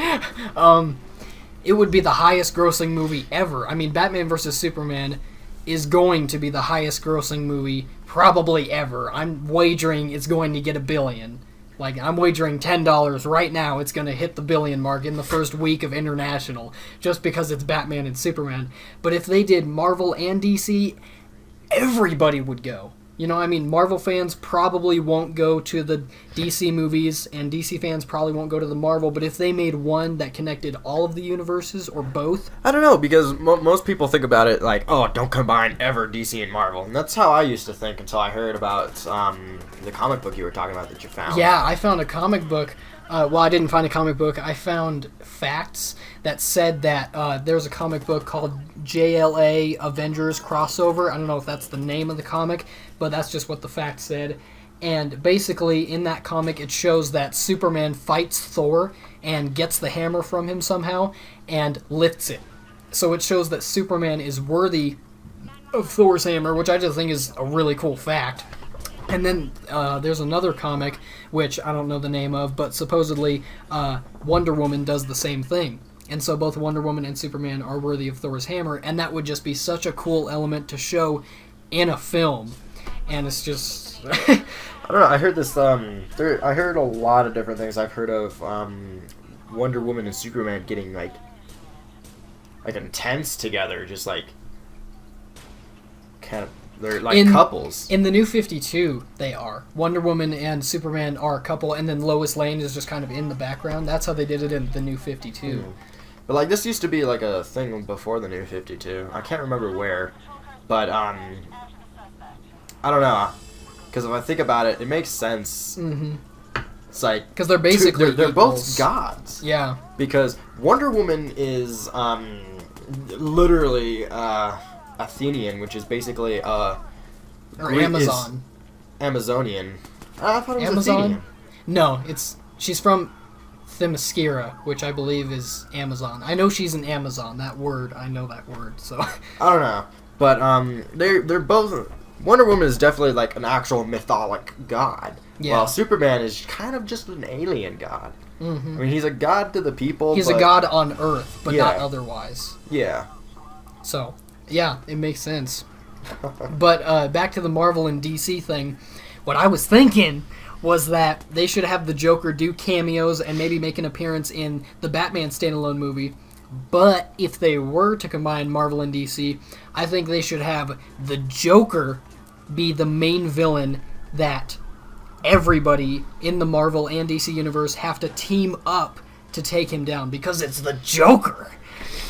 it would be the highest grossing movie ever. I mean, Batman vs. Superman is going to be the highest grossing movie probably ever. I'm wagering it's going to get $1 billion. Like, I'm wagering $10 right now it's going to hit the $1 billion mark in the first week of international, just because it's Batman and Superman. But if they did Marvel and DC, everybody would go. You know, I mean, Marvel fans probably won't go to the DC movies, and DC fans probably won't go to the Marvel, but if they made one that connected all of the universes, or both... I don't know, because most people think about it like, oh, don't combine ever DC and Marvel. And that's how I used to think until I heard about the comic book you were talking about that you found. Yeah, I found a comic book. Well, I didn't find a comic book. I found facts that said that there's a comic book called JLA Avengers Crossover. I don't know if that's the name of the comic, but that's just what the facts said. And basically, in that comic, it shows that Superman fights Thor and gets the hammer from him somehow and lifts it. So it shows that Superman is worthy of Thor's hammer, which I just think is a really cool fact. And then there's another comic, which I don't know the name of, but supposedly Wonder Woman does the same thing. And so both Wonder Woman and Superman are worthy of Thor's hammer, and that would just be such a cool element to show in a film. And it's just... I don't know, I heard this, I heard a lot of different things. I've heard of Wonder Woman and Superman getting, like intense together, just, like, kind of They're like couples. In the New 52, they are. Wonder Woman and Superman are a couple, and then Lois Lane is just kind of in the background. That's how they did it in the New 52. Mm. But like this used to be like a thing before the New 52. I can't remember where, but I don't know. Because if I think about it, it makes sense. Mm-hmm. It's like because they're basically they're both gods. Yeah. Because Wonder Woman is literally Athenian, which is basically or Amazon. Amazonian. I thought it was Amazon? Athenian. No, she's from Themyscira, which I believe is Amazon. I know she's an Amazon. That word, I know that word. So I don't know, but they're both. Wonder Woman is definitely like an actual mytholic god, while Superman is kind of just an alien god. Mm-hmm. I mean, he's a god to the people. He's a god on Earth, but not otherwise. Yeah. So, yeah, it makes sense. But back to the Marvel and DC thing, what I was thinking was that they should have the Joker do cameos and maybe make an appearance in the Batman standalone movie. But if they were to combine Marvel and DC, I think they should have the Joker be the main villain that everybody in the Marvel and DC universe have to team up to take him down, because it's the Joker.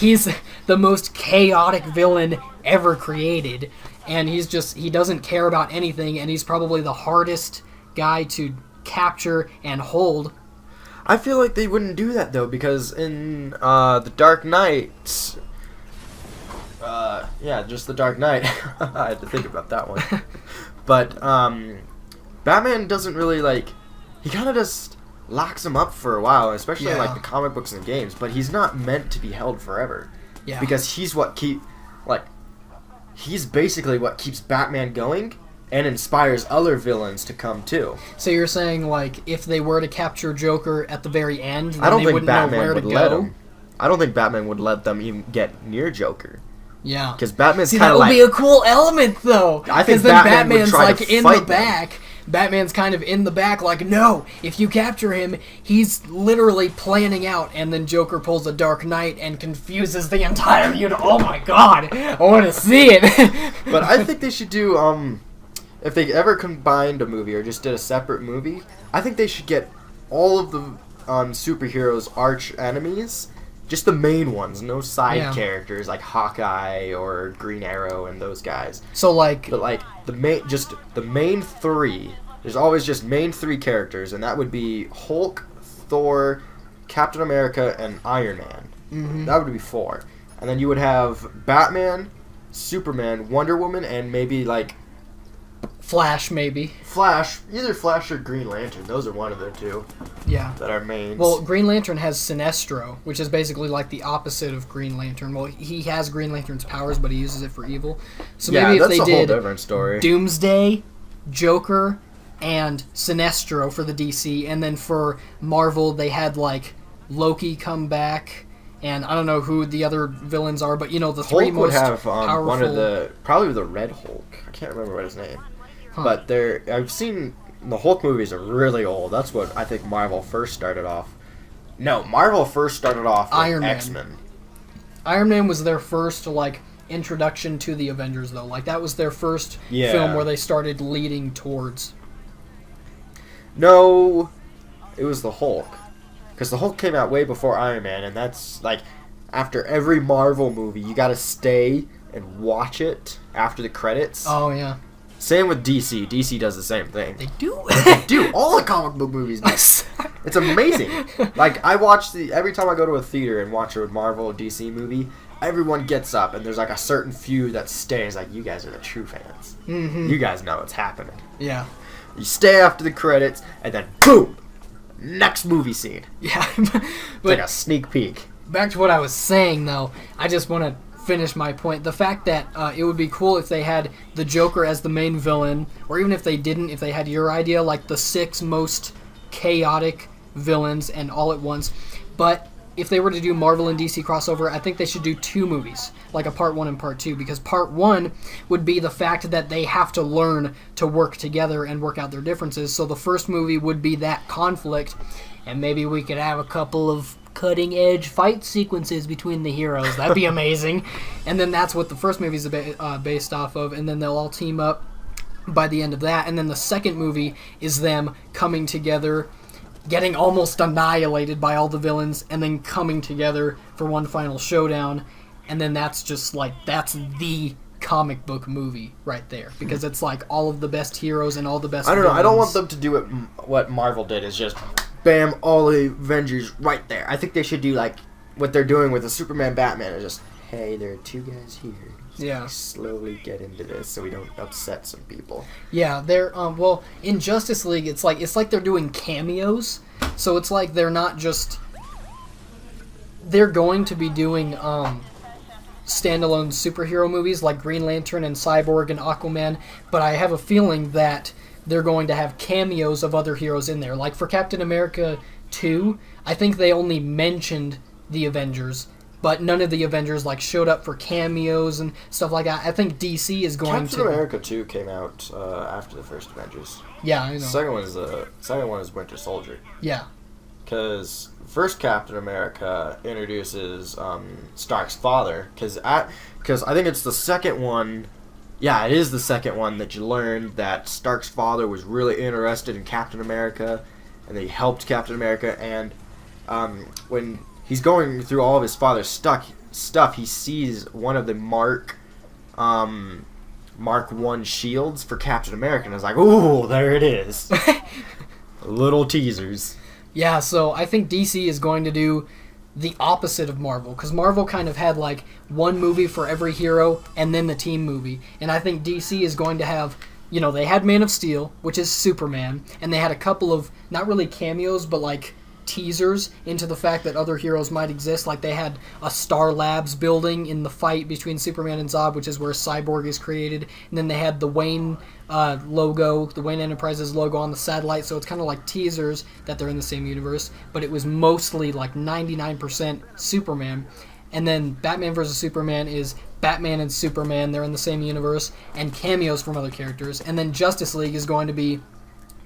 He's the most chaotic villain ever created, and he doesn't care about anything, and he's probably the hardest guy to capture and hold. I feel like they wouldn't do that though, because in the Dark Knight, just the Dark Knight. I had to think about that one. But Batman doesn't really he kind of just locks him up for a while, especially in the comic books and games. But he's not meant to be held forever. Yeah. Because he's he's basically what keeps Batman going and inspires other villains to come too. So you're saying if they were to capture Joker at the very end, then I don't they think wouldn't Batman know where would to let go? him. I don't think Batman would let them even get near Joker. Yeah. Because Batman's kind of that would be a cool element, though. I think then Batman would try to in fight the back. Batman's kind of in the back, no, if you capture him, he's literally planning out, and then Joker pulls a Dark Knight and confuses the entire unit. Oh my god, I want to see it. But I think they should do, if they ever combined a movie or just did a separate movie, I think they should get all of the superheroes' arch enemies, just the main ones, no side characters like Hawkeye or Green Arrow and those guys. So but the main three. There's always just main three characters, and that would be Hulk, Thor, Captain America, and Iron Man. Mm-hmm. That would be 4. And then you would have Batman, Superman, Wonder Woman, and maybe Flash, maybe. Either Flash or Green Lantern. Those are one of the two. Yeah. That are mains. Well, Green Lantern has Sinestro, which is basically the opposite of Green Lantern. Well, he has Green Lantern's powers, but he uses it for evil. So maybe if they did whole different story. Doomsday, Joker, and Sinestro for the DC, and then for Marvel they had Loki come back, and I don't know who the other villains are, but the Hulk three most would have powerful. one of probably the Red Hulk. I can't remember what his name. Huh. But I've seen the Hulk movies are really old. That's what I think Marvel first started off. No, Marvel first started off with Iron Man. X-Men. Iron Man was their first introduction to the Avengers, though. That was their first film where they started leading towards. No, it was the Hulk, because the Hulk came out way before Iron Man, and that's after every Marvel movie, you got to stay and watch it after the credits. Oh yeah. Same with DC. DC does the same thing. They do. They do. All the comic book movies do. It's amazing. I watch every time I go to a theater and watch a Marvel or DC movie, everyone gets up and there's a certain few that stays. You guys are the true fans. Mm-hmm. You guys know what's happening. Yeah. You stay after the credits and then boom, next movie scene. Yeah. But it's a sneak peek. Back to what I was saying, though. I just want to finish my point. The fact that it would be cool if they had the Joker as the main villain, or even if they didn't, if they had your idea, the 6 most chaotic villains and all at once. But if they were to do Marvel and DC crossover, I think they should do 2 movies, a part 1 and part 2, because part 1 would be the fact that they have to learn to work together and work out their differences. So the first movie would be that conflict, and maybe we could have a couple of cutting edge fight sequences between the heroes. That'd be amazing. And then that's what the first movie is based off of, and then they'll all team up by the end of that. And then the second movie is them coming together, getting almost annihilated by all the villains, and then coming together for one final showdown. And then that's just like, that's the comic book movie right there, because it's like all of the best heroes and all the best villains. I don't want them to do what Marvel did, is just bam, all the Avengers right there. I think they should do like what they're doing with the Superman Batman, is just, hey, there are two guys here. Yeah. Slowly get into this so we don't upset some people. Yeah, they're well, in Justice League it's like they're doing cameos. So it's like they're not just, they're going to be doing standalone superhero movies like Green Lantern and Cyborg and Aquaman, but I have a feeling that they're going to have cameos of other heroes in there. Like for Captain America 2, I think they only mentioned the Avengers, but none of the Avengers like showed up for cameos and stuff like that. I think DC is going Captain America 2 came out after the first Avengers. Yeah, I know. Second one is Winter Soldier. Yeah. Because first Captain America introduces Stark's father. Because I think it's the second one. Yeah, it is the second one that you learned that Stark's father was really interested in Captain America, and they helped Captain America. And when he's going through all of his father's stuff, he sees one of the Mark 1 shields for Captain America, and I was like, ooh, there it is. Little teasers. Yeah, so I think DC is going to do the opposite of Marvel, because Marvel kind of had like one movie for every hero and then the team movie, and I think DC is going to have, you know, they had Man of Steel, which is Superman, and they had a couple of, not really cameos, but like teasers into the fact that other heroes might exist. Like they had a Star Labs building in the fight between Superman and Zod, which is where Cyborg is created, and then they had the Wayne logo, the Wayne Enterprises logo on the satellite, so it's kind of like teasers that they're in the same universe, but it was mostly like 99% Superman. And then Batman vs. Superman is Batman and Superman, they're in the same universe, and cameos from other characters. And then Justice League is going to be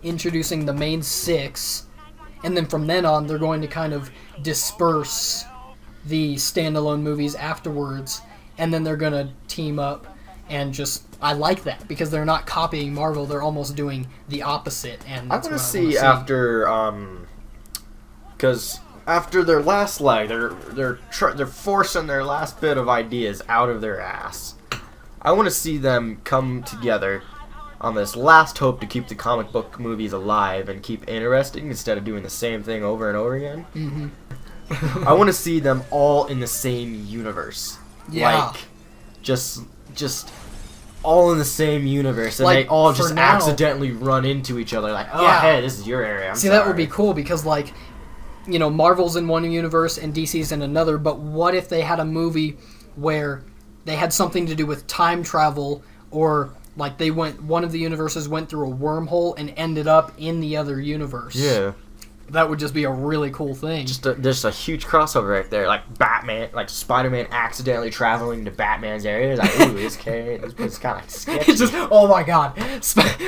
introducing the main six, and then from then on they're going to kind of disperse the standalone movies afterwards, and then they're going to team up. And just, I like that, because they're not copying Marvel, they're almost doing the opposite. And that's I want to see after, because after their last leg, they're forcing their last bit of ideas out of their ass. I want to see them come together on this last hope to keep the comic book movies alive and keep interesting instead of doing the same thing over and over again. Mm-hmm. I want to see them all in the same universe. Yeah. Like, just all in the same universe, and like, they all just now, accidentally run into each other. Like, oh, yeah. Hey, this is your area. I'm See, sorry. that would be cool, because, like, you know, Marvel's in one universe and DC's in another, but what if they had a movie where they had something to do with time travel, or, like, one of the universes went through a wormhole and ended up in the other universe? Yeah. That would just be a really cool thing. There's a huge crossover right there. Like Batman, like Spider-Man accidentally traveling to Batman's area. It's like, ooh, this place kind of sketchy. It's just, oh my god.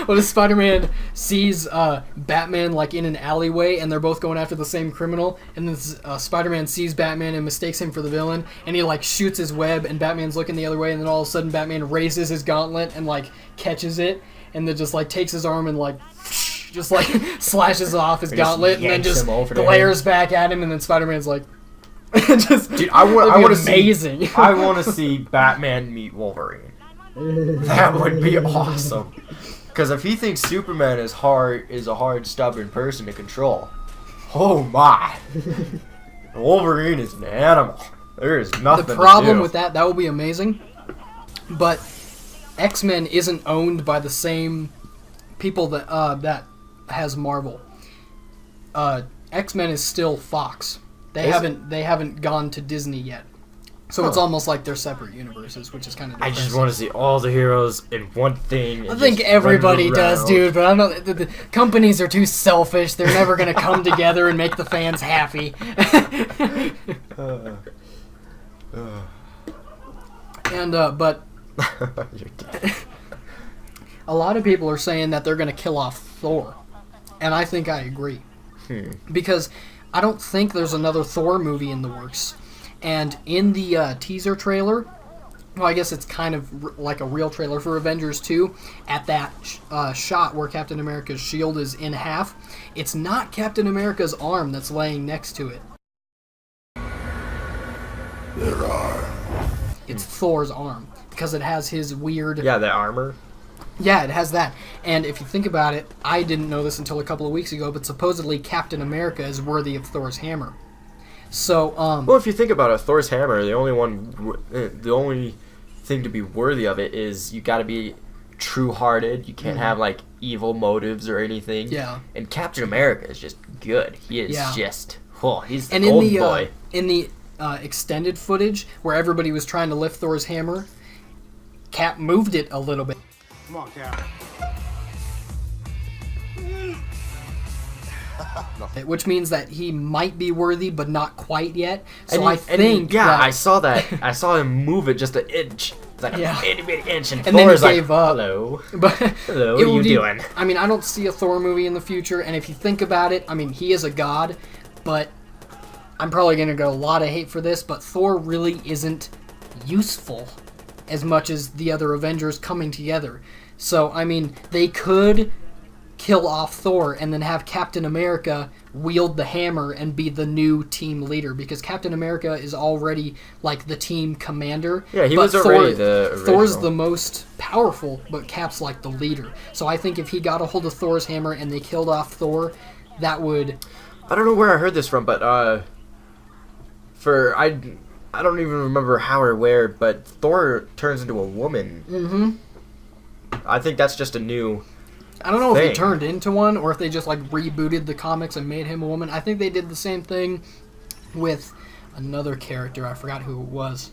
What if Spider-Man sees Batman like in an alleyway, and they're both going after the same criminal, and then Spider-Man sees Batman and mistakes him for the villain, and he like shoots his web, and Batman's looking the other way, and then all of a sudden Batman raises his gauntlet and like catches it, and then just like takes his arm and like just like slashes off his gauntlet, and then just glares back at him, and then Spider-Man's like, just, dude, I want to amazing. See, I want to see Batman meet Wolverine. That would be awesome. Because if he thinks Superman is a hard, stubborn person to control, oh my, Wolverine is an animal. There is nothing. The problem with that would be amazing, but X-Men isn't owned by the same people that has Marvel. X-Men is still Fox. They haven't gone to Disney yet. So it's almost like they're separate universes, which is kind of depressing. I just want to see all the heroes in one thing. I think everybody does, dude, but I know the companies are too selfish. They're never going to come together and make the fans happy. But a lot of people are saying that they're going to kill off Thor. And I think I agree. Because I don't think there's another Thor movie in the works. And in the teaser trailer, well, I guess it's kind of like a real trailer for Avengers 2, at that shot where Captain America's shield is in half, it's not Captain America's arm that's laying next to it. It's Thor's arm, because it has his weird... Yeah, the armor. Yeah, it has that. And if you think about it, I didn't know this until a couple of weeks ago, but supposedly Captain America is worthy of Thor's hammer. So, Well, if you think about it, Thor's hammer, the only thing to be worthy of it is you got to be true-hearted. You can't have, like, evil motives or anything. Yeah. And Captain America is just good. He is just... Oh, he's the and golden boy. In the extended footage, where everybody was trying to lift Thor's hammer, Cap moved it a little bit. Come on, Cap. Which means that he might be worthy, but not quite yet. So And I think that... I saw that. I saw him move it just an inch. It's like Yeah. a itty bitty inch, and And then Thor's he like, gave up. hello. But Hello, it what are will you doing? I mean, I don't see a Thor movie in the future, and if you think about it, I mean, he is a god, but I'm probably going to get a lot of hate for this, but Thor really isn't useful as much as the other Avengers coming together. So, I mean, they could kill off Thor and then have Captain America wield the hammer and be the new team leader, because Captain America is already like the team commander. Yeah, he but was already the original. Thor's the most powerful, but Cap's like the leader. So I think if he got a hold of Thor's hammer and they killed off Thor, that would... I don't know where I heard this from, but I don't even remember how or where, but Thor turns into a woman. Mm-hmm. I think that's just a new... I don't know if he thing. turned into one or if they just like rebooted the comics and made him a woman. I think they did the same thing with another character. I forgot who it was.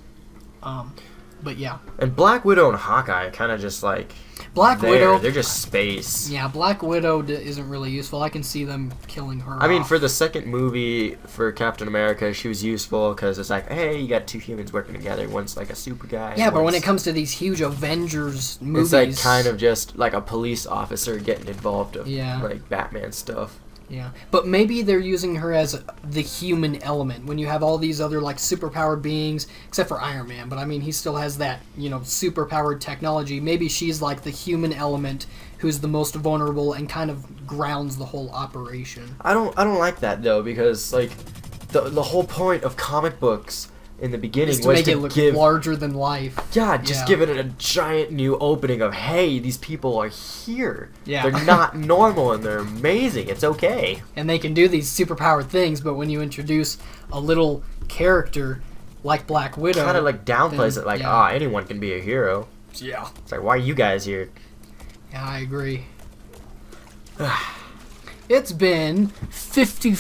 But yeah. And Black Widow and Hawkeye kind of just like... Black Widow... They're just space. Yeah, Black Widow isn't really useful. I can see them killing her I mean, off. for the second movie for Captain America, she was useful because it's like, hey, you got two humans working together. One's like a super guy. Yeah, but when one's- it comes to these huge Avengers movies... It's like kind of just like a police officer getting involved of Yeah. like Batman stuff. Yeah, but maybe they're using her as the human element when you have all these other like superpowered beings, except for Iron Man. But I mean, he still has that, you know, superpowered technology. Maybe she's like the human element who's the most vulnerable and kind of grounds the whole operation. I don't like that though, because like the whole point of comic books in the beginning Just to was make it look give larger than life. Yeah, just Yeah. give it a giant new opening of, hey, these people are here. Yeah. They're not normal and they're amazing. It's okay. And they can do these superpowered things, but when you introduce a little character like Black Widow... Kind of like downplays then, it, like, yeah. anyone can be a hero. Yeah. It's like, why are you guys here? Yeah, I agree. It's been 52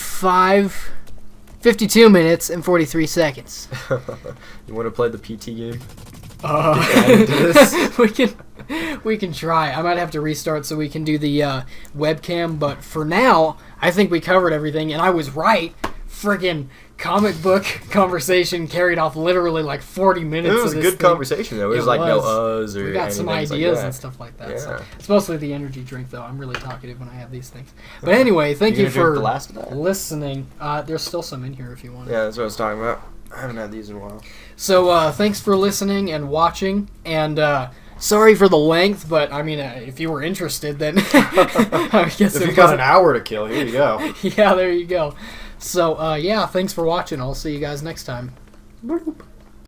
minutes and 43 seconds. You want to play the PT game? We can try. I might have to restart so we can do the webcam, but for now, I think we covered everything, and I was right. Friggin' comic book conversation carried off literally like 40 minutes. It was of a this good thing. conversation, though. It was It like no was. uhs or We got some anything ideas like that. and stuff like that. Yeah. So it's mostly the energy drink, though. I'm really talkative when I have these things. But anyway, thank You you gonna drink for the last of that? listening. There's still some in here if you want. Yeah, that's what I was talking about. I haven't had these in a while. So thanks for listening and watching, and sorry for the length, but I mean, if you were interested, then I guess If you got an hour to kill, here you go. Yeah, there you go. So yeah, thanks for watching. I'll see you guys next time. Boop.